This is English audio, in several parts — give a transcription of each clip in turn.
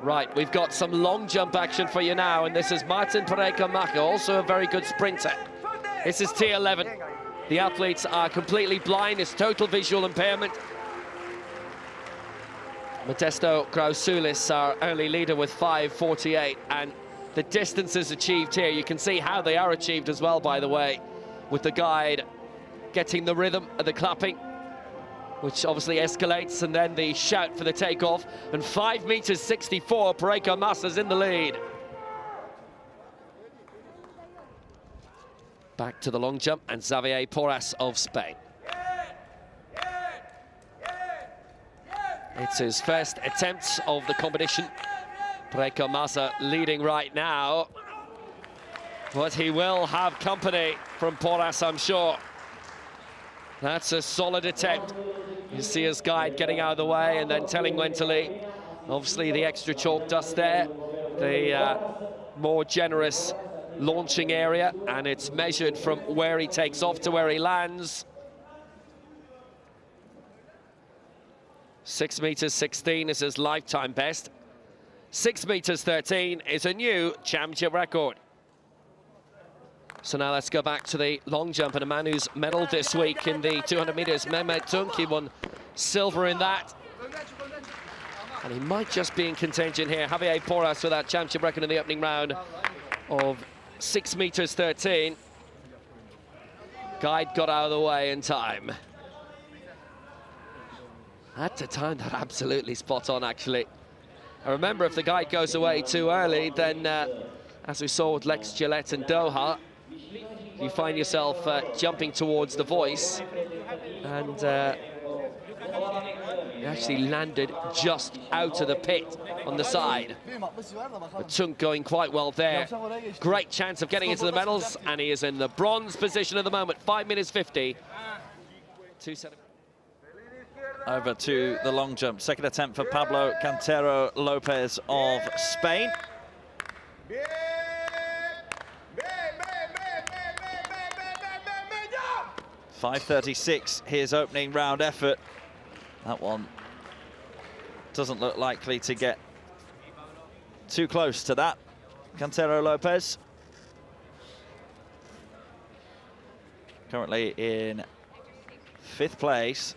Right, we've got some long jump action for you now, and this is Martin Parejo, also a very good sprinter. This is T11. The athletes are completely blind, it's total visual impairment. Modestos Grazillis, our early leader, with 5:48, and the distances achieved here, you can see how they are achieved as well, by the way, with the guide getting the rhythm of the clapping, which obviously escalates, and then the shout for the takeoff. And 5 meters 64, Paralympic MAZA's in the lead. Back to the long jump, and Xavier Porris of Spain. It's his first attempt of the competition. Paralympic MAZA leading right now, but he will have company from Poros, I'm sure. That's a solid attempt. You see his guide getting out of the way and then telling when to leave. Obviously the extra chalk dust there, the more generous launching area, and it's measured from where he takes off to where he lands. 6 meters 16 is his lifetime best. 6 meters 13 is a new championship record. So now let's go back to the long jump, and a man who's medalled this week in the 200 meters, Mehmet Tunç. He won silver in that. And he might just be in contention here. Xavier Porris with that championship record in the opening round of 6 meters 13. Guide got out of the way in time. At the time, that absolutely spot on, actually. I remember if the guide goes away too early, then as we saw with Lex Gillette and Doha, you find yourself jumping towards the voice, and he actually landed just out of the pit on the side. But Tunç going quite well there. Great chance of getting into the medals, and he is in the bronze position at the moment. 5 minutes 50. Over to the long jump. Second attempt for Pablo Cantero Lopez of Spain. 5:36, his opening round effort. That one doesn't look likely to get too close to that. Cantero Lopez, currently in 5th place.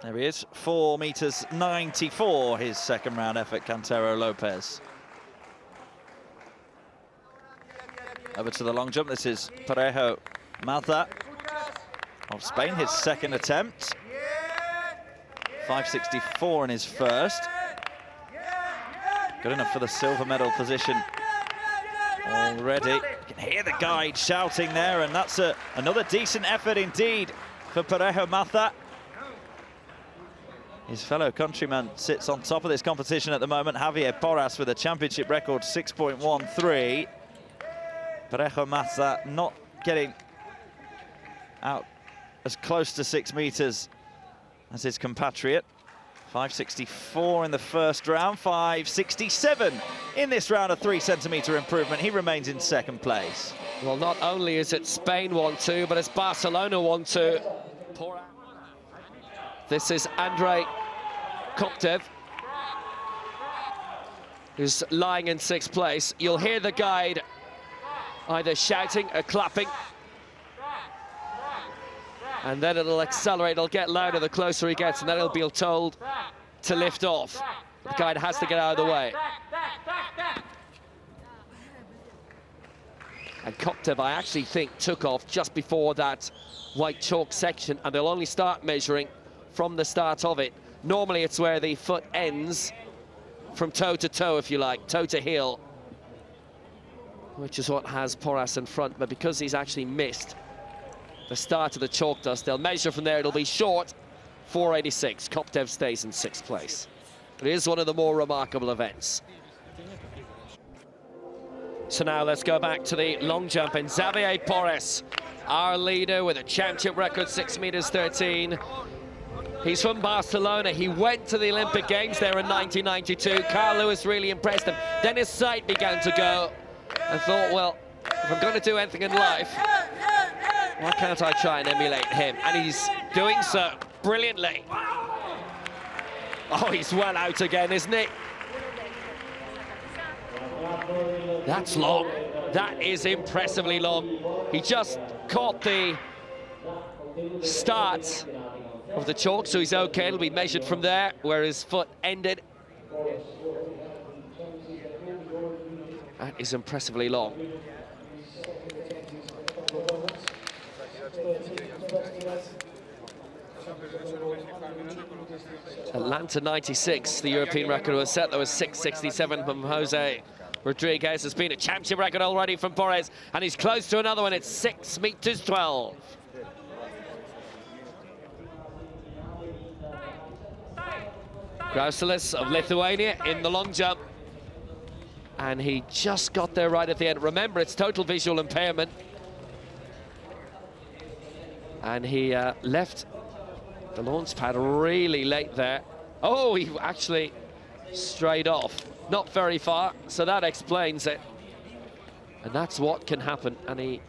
There he is, 4 meters 94, his second round effort, Cantero Lopez. Over to the long jump, this is Parejo MAZA of Spain, his second attempt. 5:64 in his first. Good enough for the silver medal position already. You can hear the guide shouting there, and that's another decent effort indeed for Parejo MAZA. His fellow countryman sits on top of this competition at the moment, Xavier Porris, with a championship record 6.13. Parejo MAZA not getting out as close to 6 meters as his compatriot. 5:64 in the first round, 5:67 in this round, a 3 centimeter improvement. He remains in second place. Well, not only is it Spain 1-2, but it's Barcelona 1-2. This is Andrei Coctev, who's lying in 6th place. You'll hear the guide either shouting or clapping, and then it'll accelerate, it'll get louder the closer he gets, and then he'll be told to lift off. The guide has to get out of the way. And Coctev, I actually think, took off just before that white chalk section, and they'll only start measuring from the start of it. Normally it's where the foot ends, from toe to toe, if you like, toe to heel, which is what has Poros in front. But because he's actually missed the start of the chalk dust, they'll measure from there. It'll be short, 4:86. Coctev stays in 6th place. It is one of the more remarkable events. So now let's go back to the long jump, and Xavier Porris, our leader with a championship record, 6 meters 13. He's from Barcelona. He went to the Olympic Games there in 1992. Carl Lewis really impressed him. Then his sight began to go, and thought, well, If I'm going to do anything in life, why can't I try and emulate him? And he's doing so brilliantly. Oh, he's well out again, isn't he? That's long. That is impressively long. He just caught the start of the chalk, so he's okay. It'll be measured from there, where his foot ended. That is impressively long. Atlanta 96, the European record was set. There was 6:67 from Jose Rodriguez. There's been a championship record already from Porres, and he's close to another one. It's 6 meters 12. Grazillis of Lithuania in the long jump. And he just got there right at the end. Remember, it's total visual impairment. And he left the launch pad really late there. Oh, he actually strayed off. Not very far, so that explains it. And that's what can happen. And I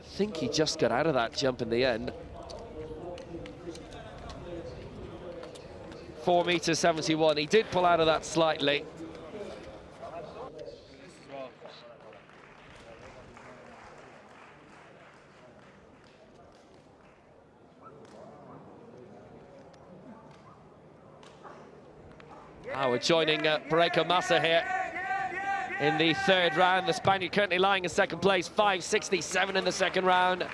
think he just got out of that jump in the end. 4 meters 71. He did pull out of that slightly. We're joining PAREJO MAZA here in the third round. The Spaniard currently lying in second place, 5:67 in the second round.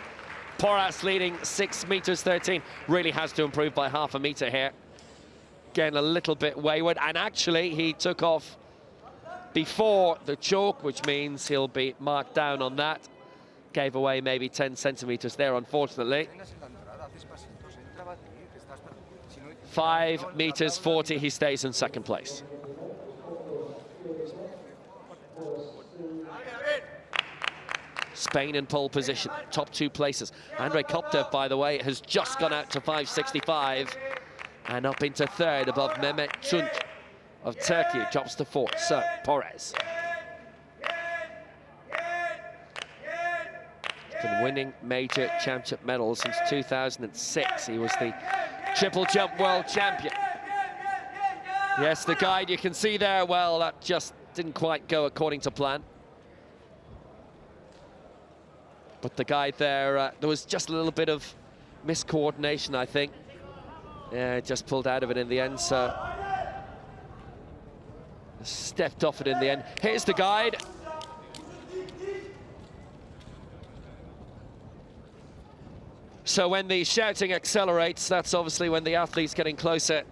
Poras leading 6 meters 13. Really has to improve by half a meter here. Getting a little bit wayward, and actually he took off before the chalk, which means he'll be marked down on that. Gave away maybe 10 centimeters there, unfortunately. 5 meters 40, he stays in second place. Spain in pole position, top 2 places. Andrei Coctev, by the way, has just gone out to 5:65 and up into third above Mehmet Tunç of Turkey, drops to 4th. So, Porres. Been winning major championship medals since 2006. He was the triple jump world champion. Yes, the guide you can see there, well, that just didn't quite go according to plan. But the guide there, there was just a little bit of miscoordination, I think. Yeah, just pulled out of it in the end, so stepped off it in the end. Here's the guide. So when the shouting accelerates, that's obviously when the athlete's getting closer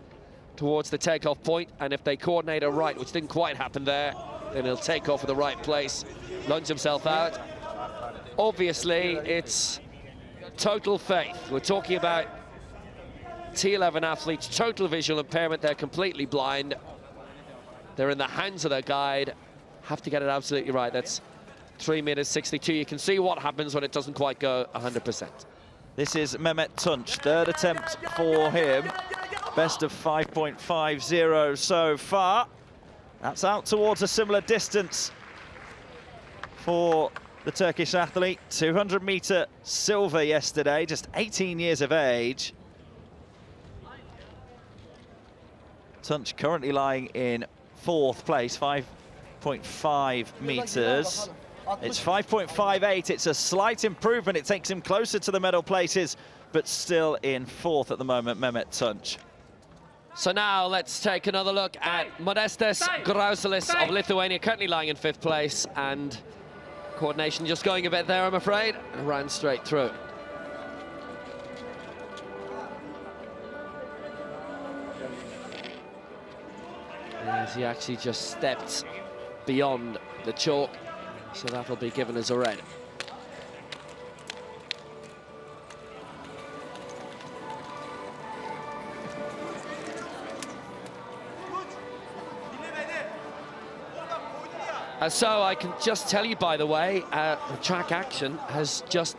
towards the takeoff point, and if they coordinate it right, which didn't quite happen there, then he'll take off at the right place, lunge himself out. Obviously, it's total faith. We're talking about T11 athletes, total visual impairment. They're completely blind. They're in the hands of their guide. Have to get it absolutely right. That's 3 meters 62. You can see what happens when it doesn't quite go 100%. This is Mehmet Tunç, third attempt for him. Best of 5.50 so far. That's out towards a similar distance for the Turkish athlete. 200-meter silver yesterday, just 18 years of age. Tunç currently lying in 4th place, 5.5 meters. It's 5.58. It's a slight improvement. It takes him closer to the medal places, but still in 4th at the moment, Mehmet Tunç. So now let's take another look at Modestos Grazillis of Lithuania, currently lying in 5th place, and coordination just going a bit there, I'm afraid, and ran straight through. As he actually just stepped beyond the chalk, so that'll be given as a red. So I can just tell you, by the way, the track action has just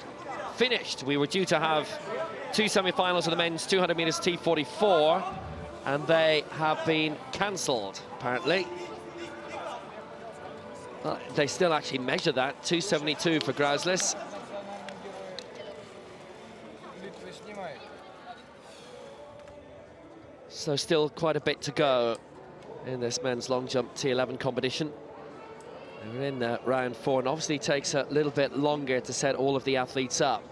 finished. We were due to have 2 semi-finals of the men's 200 meters T44, and they have been cancelled, apparently. Well, they still actually measure that, 272 for Grazillis. So still quite a bit to go in this men's long jump T11 competition. And we're in round 4, and obviously it takes a little bit longer to set all of the athletes up.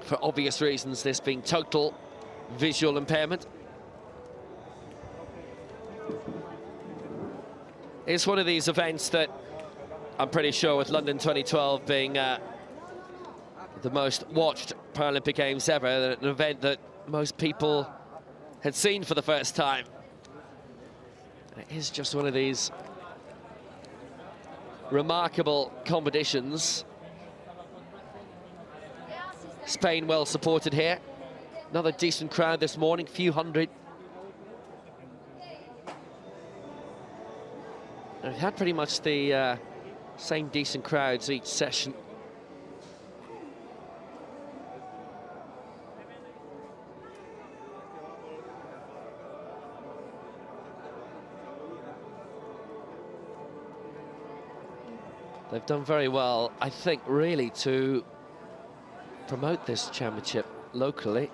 For obvious reasons, this being total visual impairment. It's one of these events that I'm pretty sure, with London 2012 being the most watched Paralympic Games ever, an event that most people had seen for the first time. It is just one of these remarkable competitions. Spain well supported here. Another decent crowd this morning, few hundred. We've had pretty much the same decent crowds each session. They've done very well, I think, really, to promote this championship locally,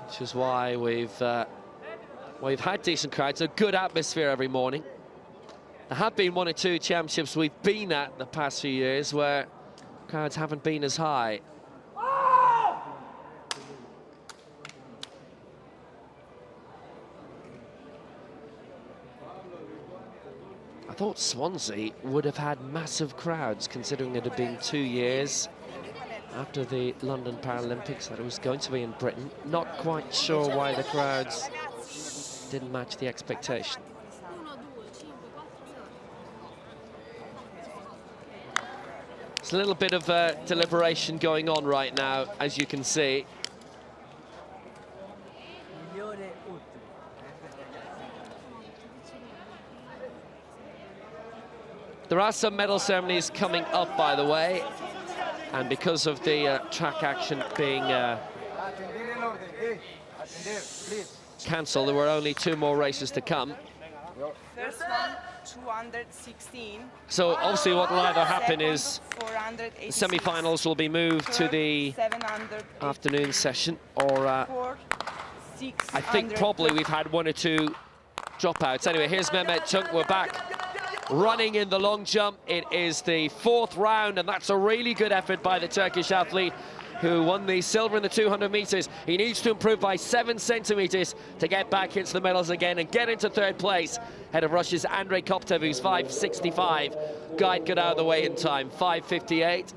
which is why we've had decent crowds, a good atmosphere every morning. There have been 1 or 2 championships we've been at the past few years where crowds haven't been as high. I thought Swansea would have had massive crowds, considering it had been 2 years after the London Paralympics that it was going to be in Britain. Not quite sure why the crowds didn't match the expectation. There's a little bit of deliberation going on right now, as you can see. There are some medal ceremonies coming up, by the way, and because of the track action being cancelled, there were only 2 more races to come. First one, 216. So obviously what will either happen is the semi-finals will be moved to the afternoon session, or I think probably we've had 1 or 2 dropouts. Anyway, here's Mehmet Tunç. We're back running in the long jump. It is the 4th round, and that's a really good effort by the Turkish athlete who won the silver in the 200 meters. He needs to improve by 7 centimeters to get back into the medals again and get into 3rd place, ahead of Russia's Andrei Coctev, who's 5:65. Guide got out of the way in time, 5:58.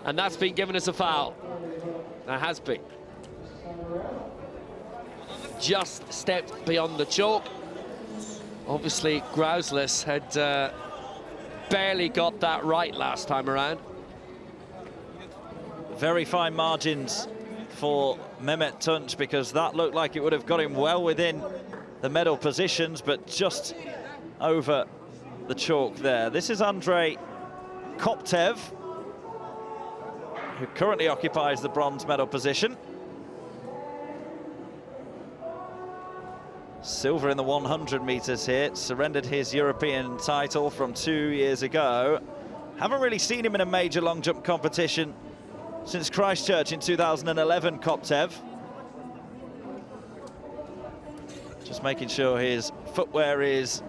And that's been given as a foul. That has been. Just stepped beyond the chalk. Obviously, Grazillis had barely got that right last time around. Very fine margins for Mehmet Tunç, because that looked like it would have got him well within the medal positions, but just over the chalk there. This is Andrei Coctev, who currently occupies the bronze medal position. Silver in the 100 meters here, surrendered his European title from 2 years ago. Haven't really seen him in a major long jump competition since Christchurch in 2011, Coctev. Just making sure his footwear is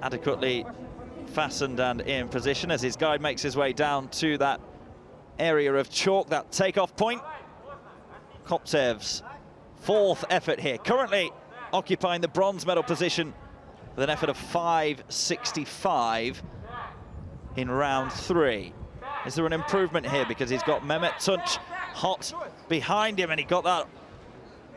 adequately fastened and in position as his guide makes his way down to that area of chalk, that takeoff point. Coctev's 4th effort here, currently occupying the bronze medal position with an effort of 5:65 in round 3. Is there an improvement here? Because he's got Mehmet Tunç hot behind him, and he got that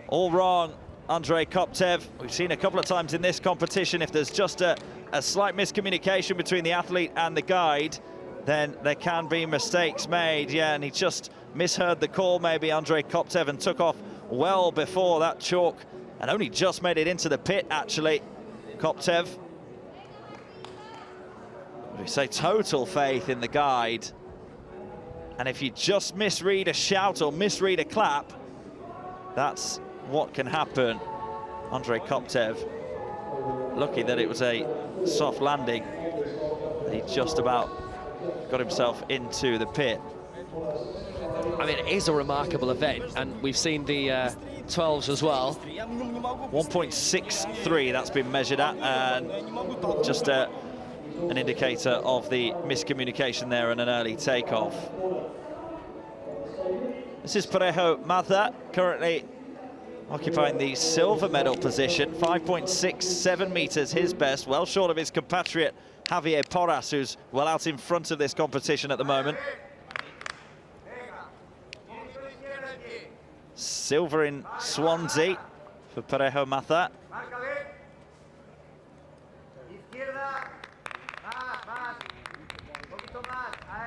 all wrong. Andrei Coctev, we've seen a couple of times in this competition, if there's just a slight miscommunication between the athlete and the guide, then there can be mistakes made. Yeah, and he just misheard the call, maybe, Andrei Coctev, and took off well before that chalk, and only just made it into the pit, actually, Coctev. We say total faith in the guide, and if you just misread a shout or misread a clap, that's what can happen. Andrei Coctev. Lucky that it was a soft landing. He just about got himself into the pit. I mean, it is a remarkable event, and we've seen the 12s as well. 1.63 that's been measured at, and just an indicator of the miscommunication there and an early takeoff. This is Parejo MAZA, currently occupying the silver medal position. 5.67 meters, his best, well short of his compatriot Xavier Porris, who's well out in front of this competition at the moment. Silver in Swansea for Parejo MAZA.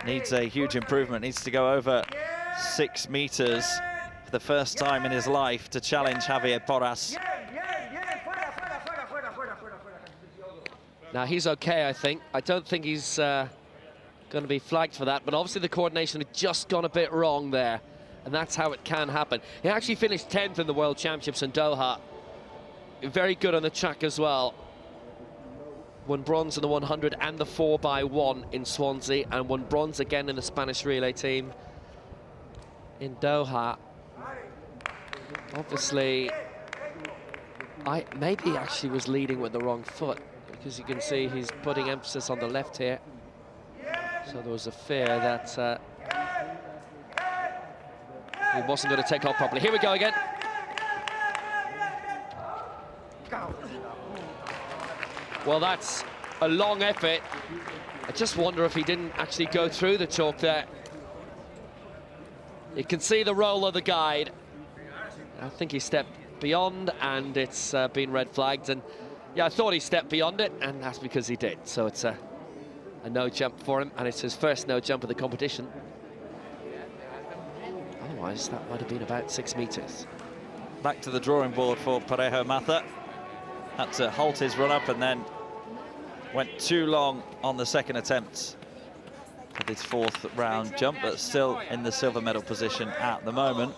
Needs a huge improvement, needs to go over 6 meters for the first time in his life to challenge Xavier Porris. Now, he's okay, I think. I don't think he's going to be flagged for that, but obviously the coordination had just gone a bit wrong there, and that's how it can happen. He actually finished 10th in the World Championships in Doha. Very good on the track as well. Won bronze in the 100 and the 4x1 in Swansea, and won bronze again in the Spanish relay team in Doha. Obviously, maybe he actually was leading with the wrong foot, because you can see he's putting emphasis on the left here. So there was a fear that he wasn't going to take off properly. Here we go again. Well, that's a long effort. I just wonder if he didn't actually go through the chalk there. You can see the roll of the guide. I think he stepped beyond, and it's been red flagged. And yeah, I thought he stepped beyond it, and that's because he did. So it's a no jump for him, and it's his first no jump of the competition. Otherwise, that might have been about 6 meters. Back to the drawing board for Parejo MAZA. Had to halt his run-up and then went too long on the second attempt of his 4th round jump, but still in the silver medal position at the moment.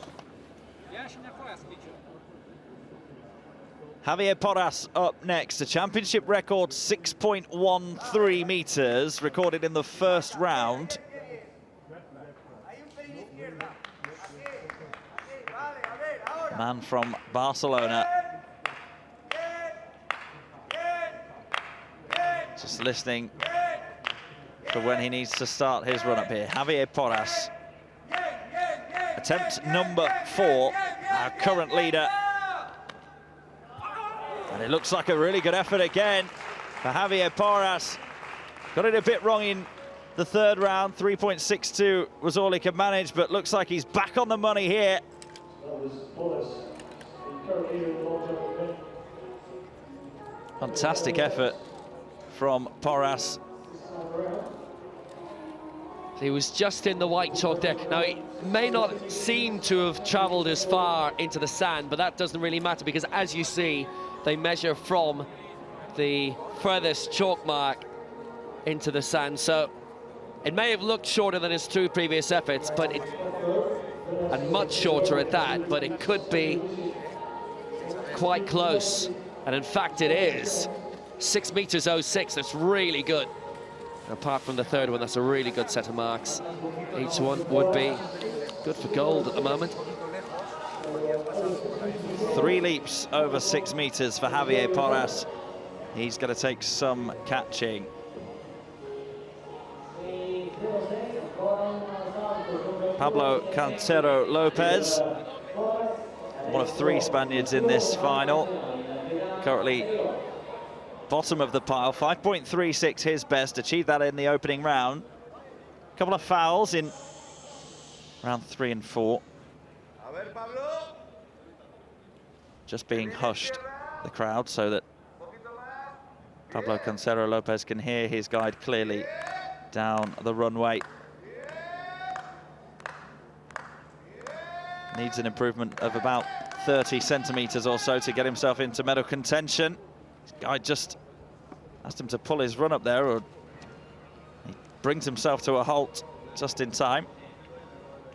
Xavier Porris up next, a championship record 6.13 meters, recorded in the first round. Man from Barcelona. Just listening for when he needs to start his run up here. Xavier Porris. Attempt number 4, our current leader. And it looks like a really good effort again for Xavier Porris. Got it a bit wrong in the 3rd round. 3.62 was all he could manage, but looks like he's back on the money here. Fantastic effort from Porras. He was just in the white chalk there. Now, he may not seem to have traveled as far into the sand, but that doesn't really matter, because as you see, they measure from the furthest chalk mark into the sand. So it may have looked shorter than his 2 previous efforts, but and much shorter at that, but it could be quite close. And in fact, it is. 6 meters 06, that's really good. Apart from the 3rd one, that's a really good set of marks. Each one would be good for gold at the moment. 3 leaps over 6 meters for Xavier Porris. He's going to take some catching. Pablo Cantero Lopez, one of 3 Spaniards in this final. Currently bottom of the pile, 5.36 his best, achieved that in the opening round. A couple of fouls in round 3 and 4. Just being hushed, the crowd, so that Pablo Cantero Lopez can hear his guide clearly down the runway. Needs an improvement of about 30 centimeters or so to get himself into medal contention. This guy just asked him to pull his run up there, or he brings himself to a halt just in time.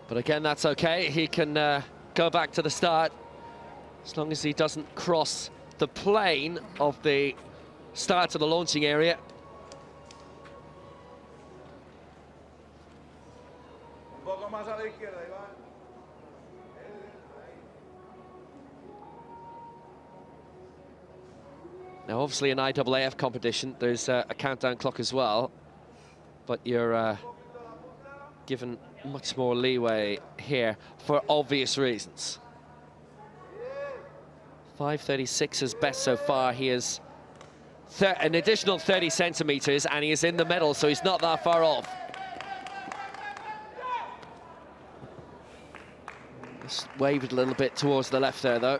But again, that's okay. He can go back to the start as long as he doesn't cross the plane of the start of the launching area. Now, obviously, an IAAF competition, there's a countdown clock as well, but you're given much more leeway here for obvious reasons. 5:36 is best so far. He is an additional 30 centimeters, and he is in the medal, so he's not that far off. Just waved a little bit towards the left there, though.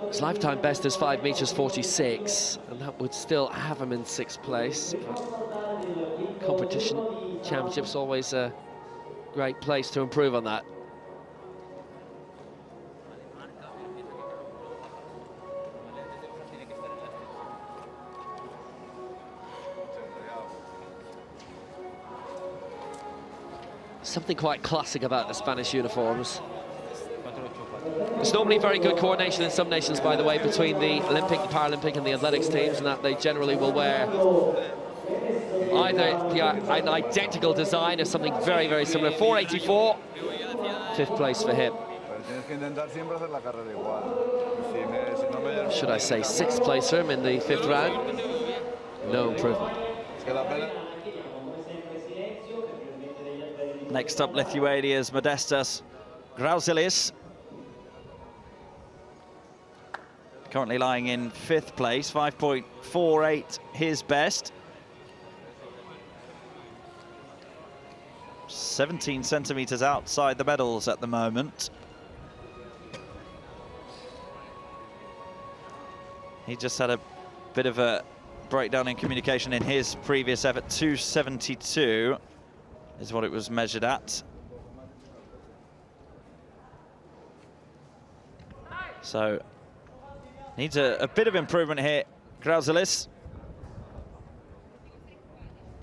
His lifetime best is 5 meters 46, and that would still have him in 6th place. But competition championships always a great place to improve on that. Something quite classic about the Spanish uniforms. There's normally very good coordination in some nations, by the way, between the Olympic, the Paralympic and the athletics teams, and that they generally will wear either an identical design or something very, very similar. 484, 5th place for him. Should I say 6th place for him in the 5th round? No improvement. Next up, Lithuania's Modestos Grazillis. Currently lying in 5th place, 5.48 his best. 17 centimeters outside the medals at the moment. He just had a bit of a breakdown in communication in his previous effort. 272 is what it was measured at. So needs a bit of improvement here, Grazillis.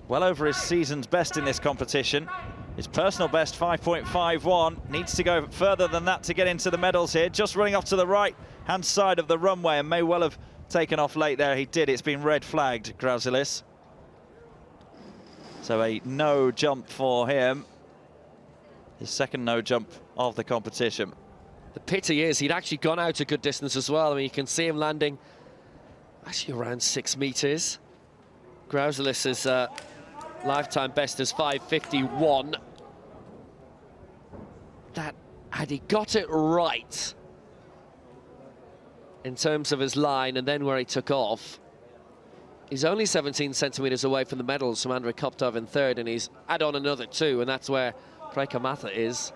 Well over his season's best in this competition. His personal best, 5.51. Needs to go further than that to get into the medals here. Just running off to the right-hand side of the runway, and may well have taken off late there. He did. It's been red flagged, Grazillis. So a no jump for him. His second no jump of the competition. The pity is he'd actually gone out a good distance as well. I mean, you can see him landing actually around 6 meters. Grazillis' lifetime best is 5:51. That, had he got it right in terms of his line and then where he took off, he's only 17 centimeters away from the medals from Andrei Coctev in 3rd, and he's add on another 2, and that's where MAZA is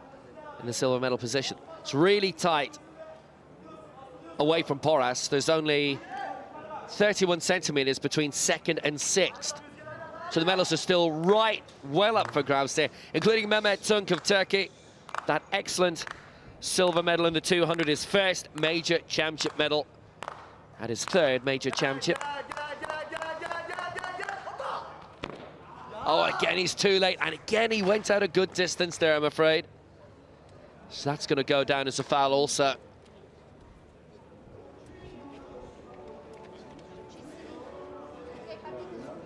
in the silver medal position. It's really tight away from PORRAS. There's only 31 centimeters between 2nd and 6th. So the medals are still right well up for grabs there, including Mehmet Tunç of Turkey. That excellent silver medal in the 200, his first major championship medal, and his 3rd major championship. Oh, again, he's too late, and again, he went out a good distance there, I'm afraid. So that's going to go down as a foul also.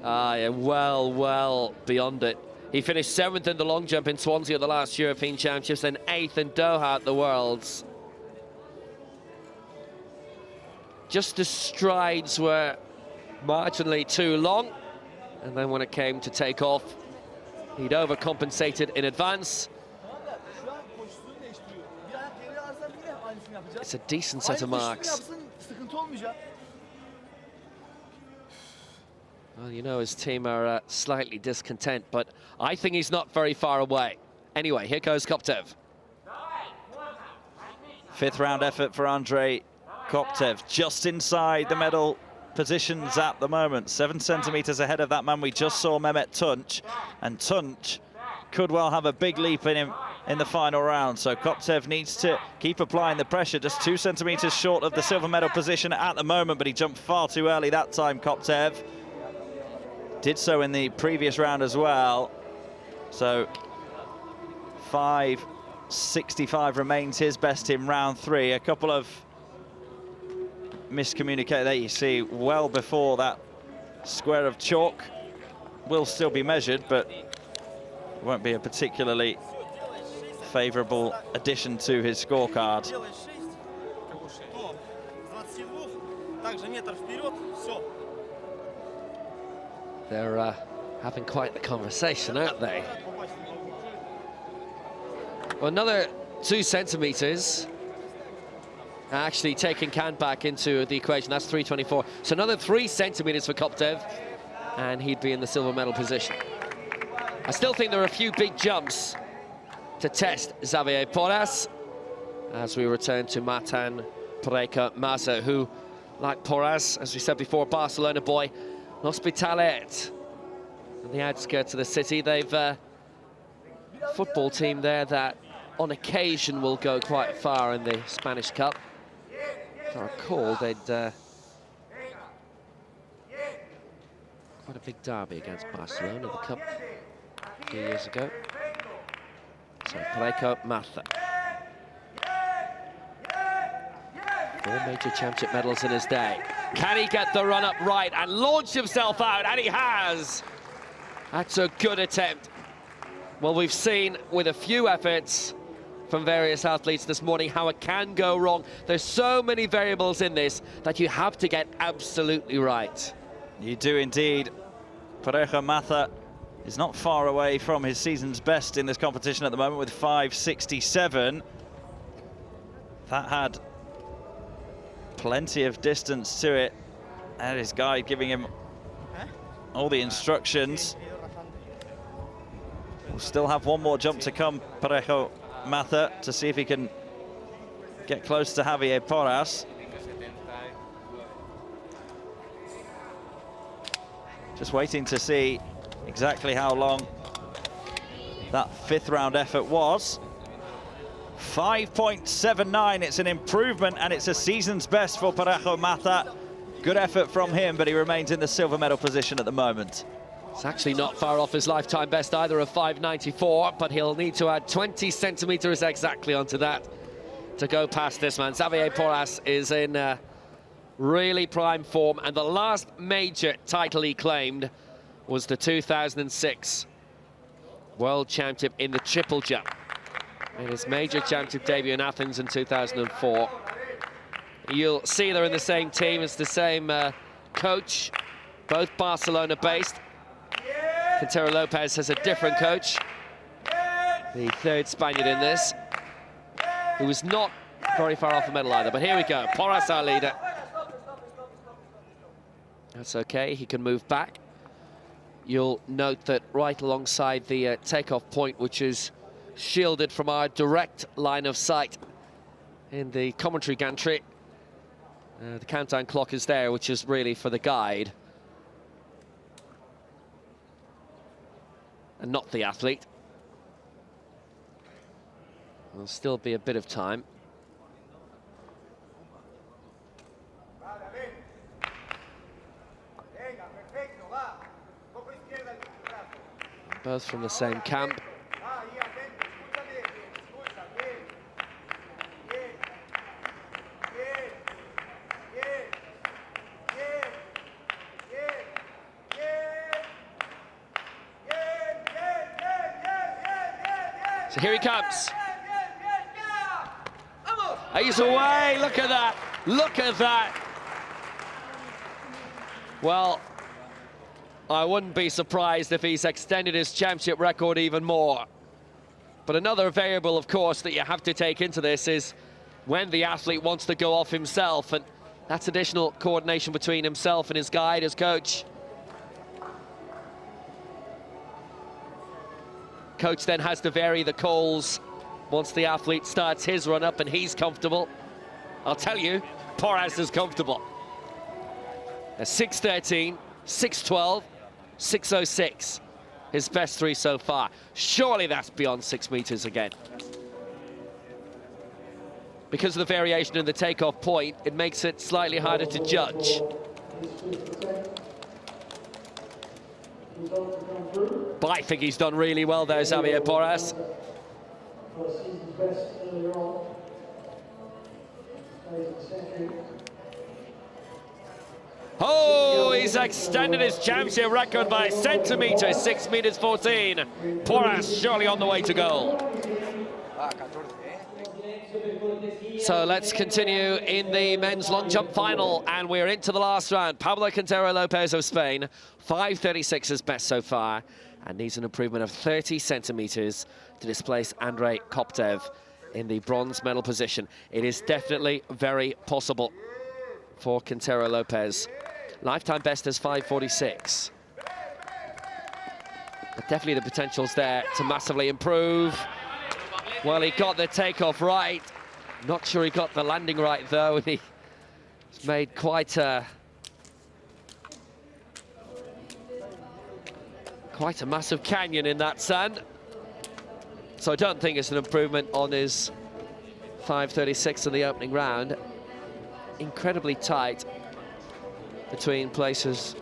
Ah, yeah, well beyond it. He finished 7th in the long jump in Swansea at the last European Championships, then 8th in Doha at the Worlds. Just the strides were marginally too long, and then when it came to take off, he'd overcompensated in advance. It's a decent set of marks. Well, you know, his team are slightly discontent, but I think he's not very far away. Anyway, here goes Coctev. 5th round effort for Andrei Coctev, just inside the medal positions at the moment. 7 centimeters ahead of that man we just saw, Mehmet Tunç, and Tunç could well have a big leap in him in the final round. So Coctev needs to keep applying the pressure, just 2 centimeters short of the silver medal position at the moment, but he jumped far too early that time, Coctev. Did so in the previous round as well. So 5.65 remains his best in round 3. A couple of miscommunicated there, you see, well before that square of chalk. Will still be measured, but won't be a particularly favourable addition to his scorecard. They're having quite the conversation, aren't they? Well, another 2 centimetres. Actually taking Can back into the equation, that's 3.24. So another 3 centimetres for Coctev, and he'd be in the silver medal position. I still think there are a few big jumps to test Xavier Porris as we return to Matan MAZA, who, like Poros, as we said before, Barcelona boy, L'Hospitalet, on the outskirts of the city. They've a football team there that on occasion will go quite far in the Spanish Cup. As I recall, they'd quite a big derby against Barcelona in the Cup a few years ago. So MAZA. 4 major championship medals in his day. Can he get the run up right and launch himself out? And he has. That's a good attempt. Well, we've seen with a few efforts from various athletes this morning how it can go wrong. There's so many variables in this that you have to get absolutely right. You do indeed. PAREJO MAZA is not far away from his season's best in this competition at the moment with 5.67. That had plenty of distance to it, and his guide giving him all the instructions. We'll still have one more jump to come, PAREJO MAZA, to see if he can get close to Xavier Porris. Just waiting to see exactly how long that 5th round effort was. 5.79, it's an improvement, and it's a season's best for PAREJO MAZA. Good effort from him, but he remains in the silver medal position at the moment. It's actually not far off his lifetime best either of 5.94, but he'll need to add 20 centimetres exactly onto that to go past this man. Xavier Porris is in really prime form, and the last major title he claimed was the 2006 World Championship in the triple jump. In his major championship debut in Athens in 2004. You'll see they're in the same team, it's the same coach, both Barcelona-based. Cantero Lopez has a different coach, the 3rd Spaniard in this, who was not very far off the medal either. But here we go, Poros, our leader. That's okay, he can move back. You'll note that right alongside the takeoff point, which is shielded from our direct line of sight in the commentary gantry, the countdown clock is there, which is really for the guide and not the athlete. There'll still be a bit of time. Both from the same camp. So here he comes. He's away, look at that, look at that. Well, I wouldn't be surprised if he's extended his championship record even more. But another variable, of course, that you have to take into this is when the athlete wants to go off himself, and that's additional coordination between himself and his guide, his coach. Coach then has to vary the calls once the athlete starts his run up and he's comfortable. I'll tell you, Porras is comfortable. A 6.13, 6.12, 6.06, his best 3 so far. Surely that's beyond 6 meters again. Because of the variation in the takeoff point, it makes it slightly harder to judge. But I think he's done really well there, Xavier Porris. Oh, he's extended his championship record by a centimetre, 6 meters 14. Poros surely on the way to goal. So let's continue in the men's long jump final, and we're into the last round. Pablo Cantero Lopez of Spain, 5.36 is best so far, and needs an improvement of 30 centimetres to displace Andrei Coctev in the bronze medal position. It is definitely very possible for Cantero Lopez. Lifetime best is 5.46. But definitely the potential's there to massively improve. Well, he got the takeoff right. Not sure he got the landing right, though, and he's made quite a massive canyon in that sand. So I don't think it's an improvement on his 5.36 in the opening round. Incredibly tight between places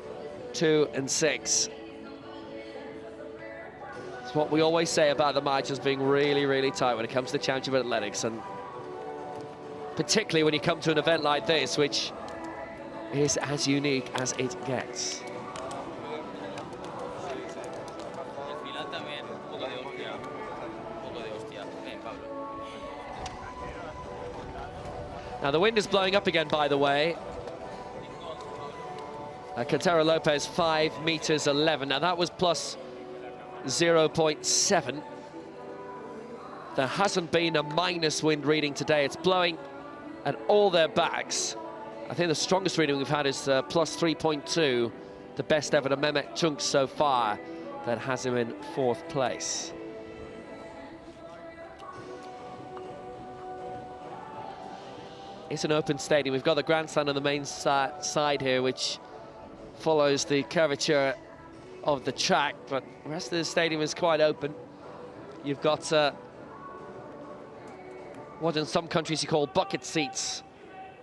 2 and 6. It's what we always say about the margins being really, really tight when it comes to the Championship Athletics, and particularly when you come to an event like this, which is as unique as it gets. Now the wind is blowing up again, by the way. Cantero Lopez, 5 meters 11. Now that was plus 0.7. There hasn't been a minus wind reading today. It's blowing at all their backs. I think the strongest reading we've had is plus 3.2, the best ever to Mehmet Tunk so far. That has him in 4th place. It's an open stadium. We've got the grandstand on the main side here, which follows the curvature of the track, but the rest of the stadium is quite open. You've got what in some countries you call bucket seats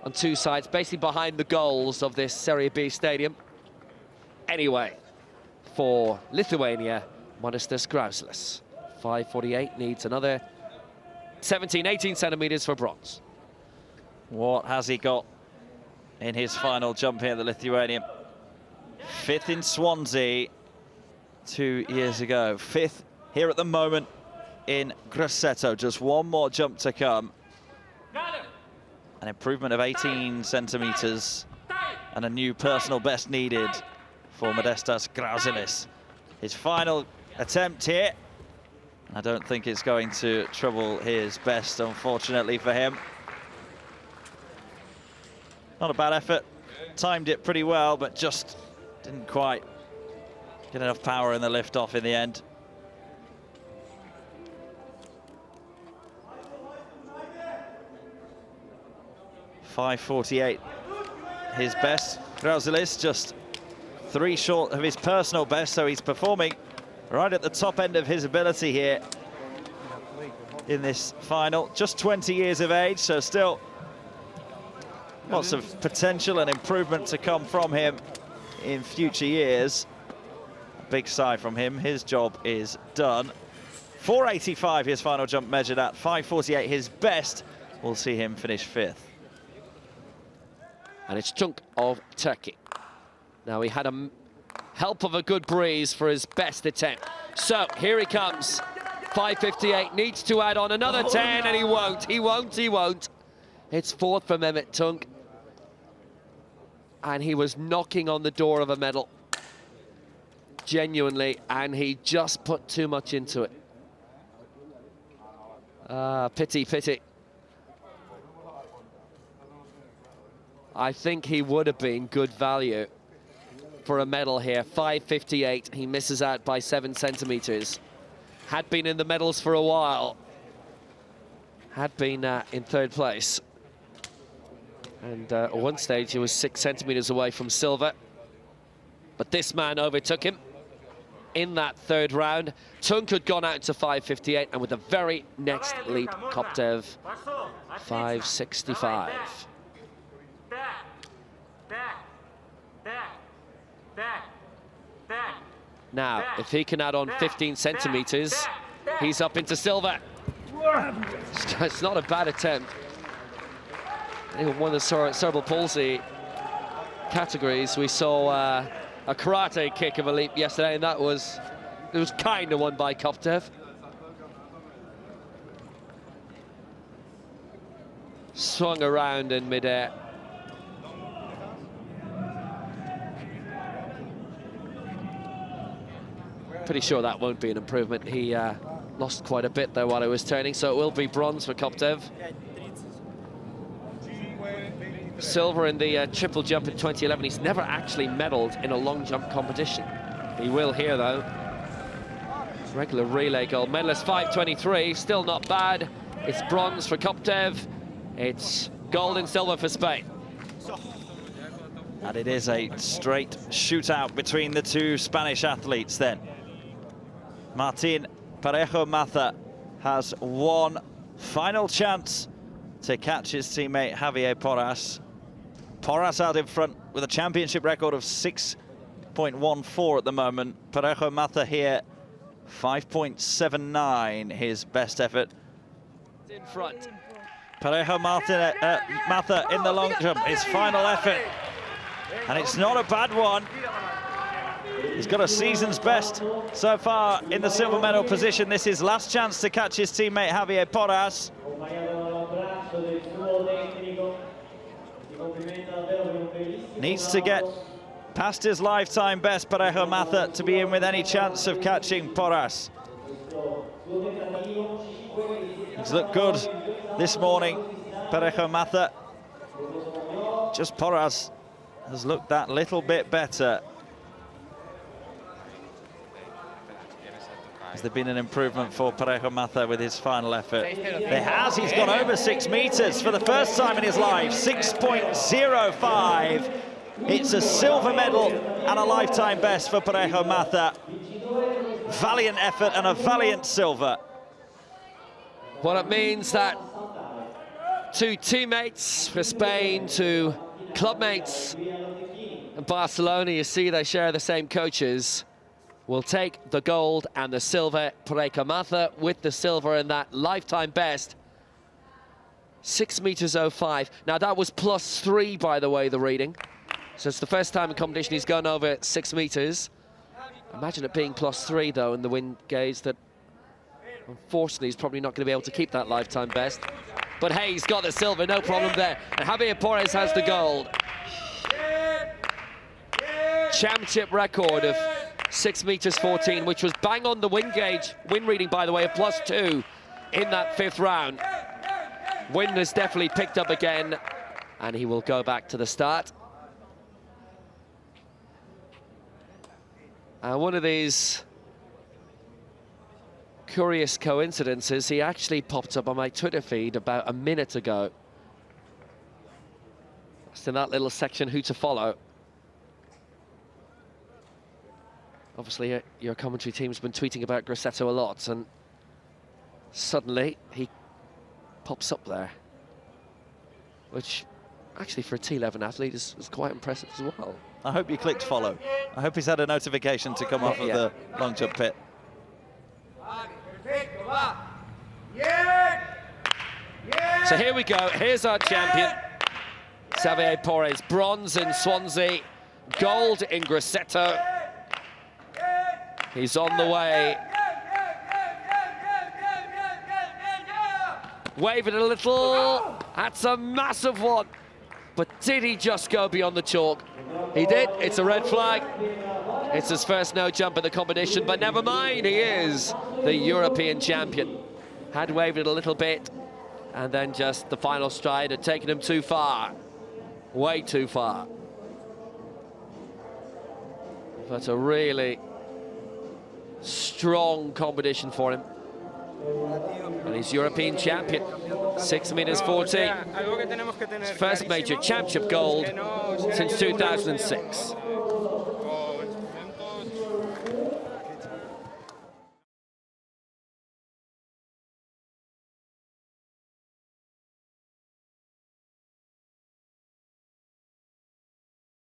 on 2 sides, basically behind the goals of this Serie B stadium. Anyway, for Lithuania, Modestos Grazillis, 5.48, needs another 17, 18 centimeters for bronze. What has he got in his final jump here, the Lithuanian? 5th in Swansea 2 years ago. 5th here at the moment in Grosseto. Just one more jump to come. An improvement of 18 centimeters and a new personal best needed for Modestos Grazillis. His final attempt here. I don't think it's going to trouble his best, unfortunately for him. Not a bad effort. Timed it pretty well, but just didn't quite get enough power in the lift-off in the end. .548, his best. Grazillis just 3 short of his personal best, so he's performing right at the top end of his ability here in this final. Just 20 years of age, so still lots of potential and improvement to come from him in future years. A big sigh from him. His job is done. 4.85 his final jump measured at. 5.48 his best. We'll see him finish 5th. And it's Tunk of Turkey. Now he had a help of a good breeze for his best attempt. So here he comes. 5.58, needs to add on another 10, and he won't. It's 4th for Mehmet Tunk. And he was knocking on the door of a medal, genuinely, and he just put too much into it. Pity. I think he would have been good value for a medal here. 5.58, he misses out by 7 centimeters. Had been in the medals for a while. Had been in 3rd place. And at one stage, he was 6 centimeters away from silver. But this man overtook him in that 3rd round. Tunk had gone out to 5.58, and with the very next leap, Coptev, 5.65. Now, if he can add on 15 centimeters, he's up into silver. It's not a bad attempt. In one of the cerebral palsy categories, we saw a karate kick of a leap yesterday, and it was kind of won by Coctev. Swung around in midair. Pretty sure that won't be an improvement. He lost quite a bit there while he was turning, so it will be bronze for Coctev. Silver in the triple jump in 2011. He's never actually medalled in a long jump competition. He will here, though. Regular relay gold medalist, 5:23, still not bad. It's bronze for Coctev. It's gold and silver for Spain. And it is a straight shootout between the two Spanish athletes then. Martin Parejo MAZA has one final chance to catch his teammate Xavier Porris. Porras out in front with a championship record of 6.14 at the moment. Parejo MAZA here, 5.79, his best effort. In front. Parejo MAZA in the long jump, his final effort. And it's not a bad one. He's got a season's best so far in the silver medal position. This is last chance to catch his teammate Xavier Porris. Needs to get past his lifetime best, Parejo MAZA, to be in with any chance of catching Porras. He's looked good this morning, Parejo MAZA. Just Porras has looked that little bit better. Has there been an improvement for Parejo MAZA with his final effort? There has. He's gone over 6 meters for the first time in his life. 6.05. It's a silver medal and a lifetime best for Parejo MAZA. Valiant effort and a valiant silver. Well, it means that two teammates for Spain, two clubmates in Barcelona, you see they share the same coaches, will take the gold and the silver. Parejo MAZA with the silver and that lifetime best, 6 meters 05. Now that was +3, by the way, the reading. So it's the first time in competition he's gone over 6 meters. Imagine it being +3 though in the wind gauge, that unfortunately he's probably not going to be able to keep that lifetime best. But hey, he's got the silver, no problem there. And Xavier Porris has the gold. Championship record of 6 meters 14, which was bang on the wind gauge. Wind reading, by the way, of +2 in that 5th round. Wind has definitely picked up again, and he will go back to the start. And one of these curious coincidences, he actually popped up on my Twitter feed about a minute ago. Just in that little section, who to follow. Obviously, your commentary team's been tweeting about Grosseto a lot, and suddenly he pops up there, which actually for a T11 athlete is quite impressive as well. I hope you clicked follow. I hope he's had a notification to come off of the long jump pit. So here we go. Here's our champion, Xavier Porris. Bronze in Swansea, gold in Grosseto. He's on the way. Wave it a little. That's a massive one. But did he just go beyond the chalk? He did. It's a red flag. It's his first no jump in the competition, but never mind, he is the European champion. Had waved it a little bit, and then just the final stride had taken him too far. Way too far. But a really strong competition for him. And he's European champion, 6 meters 14. His first major championship gold since 2006.